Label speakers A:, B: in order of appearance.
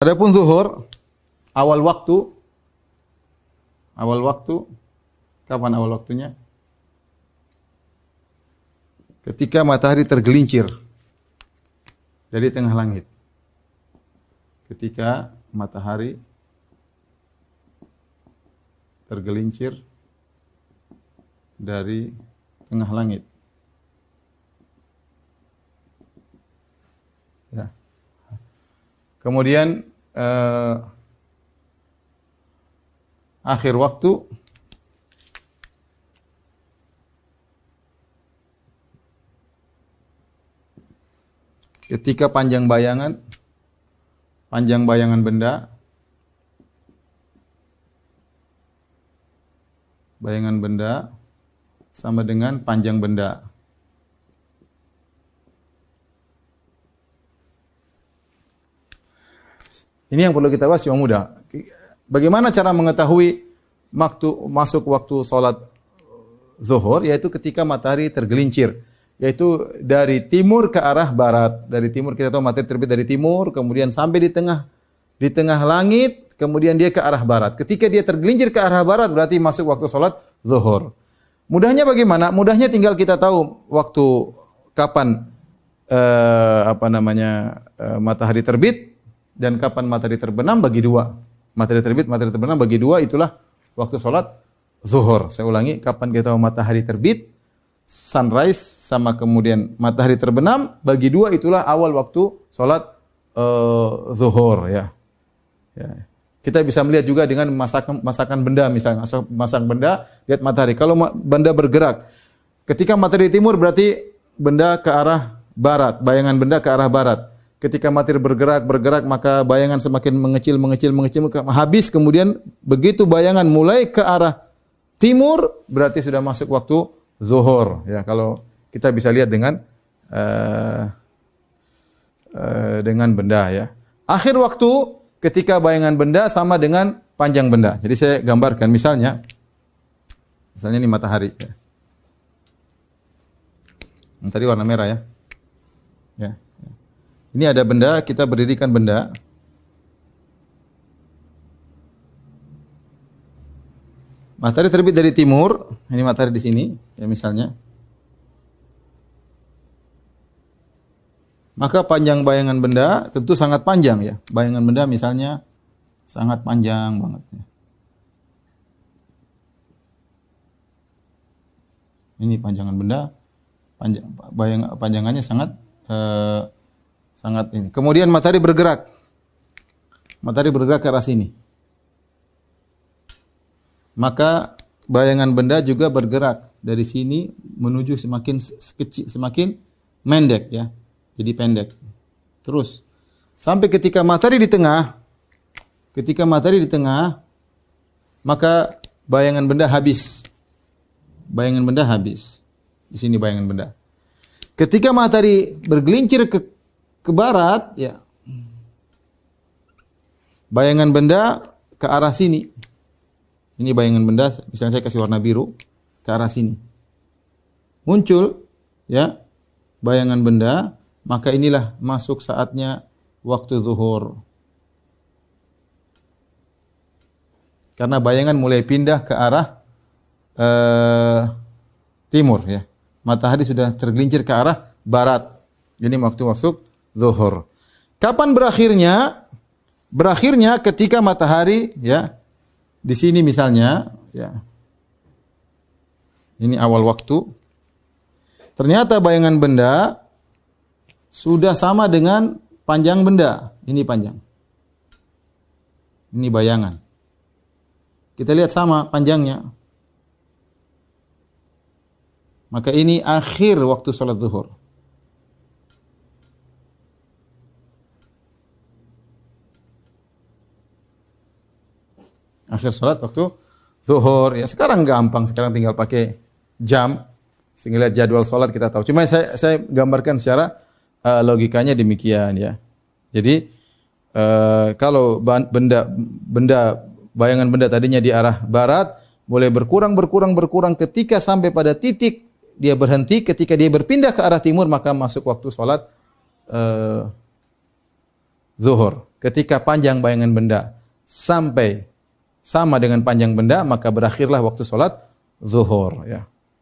A: Adapun zuhur, awal waktu, kapan awal waktunya? Ketika matahari tergelincir dari tengah langit. Ketika matahari tergelincir dari tengah langit. Ya. Kemudian akhir waktu ketika panjang bayangan benda sama dengan panjang benda. Ini yang perlu kita bahas yang mudah. Bagaimana cara mengetahui masuk waktu salat zuhur, yaitu ketika matahari tergelincir, yaitu dari timur ke arah barat. Dari timur, kita tahu matahari terbit dari timur, kemudian sampai di tengah langit, kemudian dia ke arah barat. Ketika dia tergelincir ke arah barat berarti masuk waktu salat zuhur. Mudahnya bagaimana? Mudahnya tinggal kita tahu waktu kapan matahari terbit dan kapan matahari terbenam bagi dua. Matahari terbit, matahari terbenam bagi dua, itulah waktu salat zuhur. Saya ulangi, kapan kita tahu matahari terbit, sunrise, sama kemudian matahari terbenam, bagi dua itulah awal waktu salat zuhur, ya. Kita bisa melihat juga dengan masakan benda, misalnya masak benda, lihat matahari. Kalau benda bergerak, ketika matahari timur berarti benda ke arah barat, bayangan benda ke arah barat. Ketika matahari bergerak, maka bayangan semakin mengecil, habis, kemudian begitu bayangan mulai ke arah timur, berarti sudah masuk waktu zuhur. Ya, kalau kita bisa lihat dengan benda, ya. Akhir waktu ketika bayangan benda sama dengan panjang benda. Jadi saya gambarkan, misalnya ini matahari. Ya. Tadi warna merah, ya. Ya. Ini ada benda, kita berdirikan benda. Matahari terbit dari timur, ini matahari di sini, ya misalnya. Maka panjang bayangan benda tentu sangat panjang, ya. Bayangan benda misalnya sangat panjang banget, ya. Ini panjangan benda, panjangannya sangat ini. Kemudian matahari bergerak. Matahari bergerak ke arah sini. Maka bayangan benda juga bergerak dari sini menuju semakin kecil, semakin mendek, ya. Jadi pendek. Terus sampai ketika matahari di tengah, maka bayangan benda habis. Bayangan benda habis. Di sini bayangan benda. Ketika matahari bergelincir ke barat, ya. Bayangan benda ke arah sini. Ini bayangan benda, misalnya saya kasih warna biru, ke arah sini. Muncul, ya, bayangan benda, maka inilah masuk saatnya waktu zuhur. Karena bayangan mulai pindah ke arah timur, ya. Matahari sudah tergelincir ke arah barat. Ini waktu masuk zuhur. Kapan berakhirnya? Berakhirnya ketika matahari, ya, di sini misalnya, ya. Ini awal waktu. Ternyata bayangan benda sudah sama dengan panjang benda. Ini panjang. Ini bayangan. Kita lihat sama panjangnya. Maka ini akhir waktu salat zuhur. Akhir salat waktu zuhur. Ya, sekarang gampang, sekarang tinggal pakai jam, sehingga lihat jadwal salat kita tahu. Cuma saya gambarkan secara logikanya demikian, ya. Jadi kalau bayangan benda tadinya di arah barat, boleh berkurang ketika sampai pada titik dia berhenti. Ketika dia berpindah ke arah timur, maka masuk waktu salat zuhur. ketika panjang bayangan benda sampai sama dengan panjang benda, maka berakhirlah waktu salat zuhur, ya.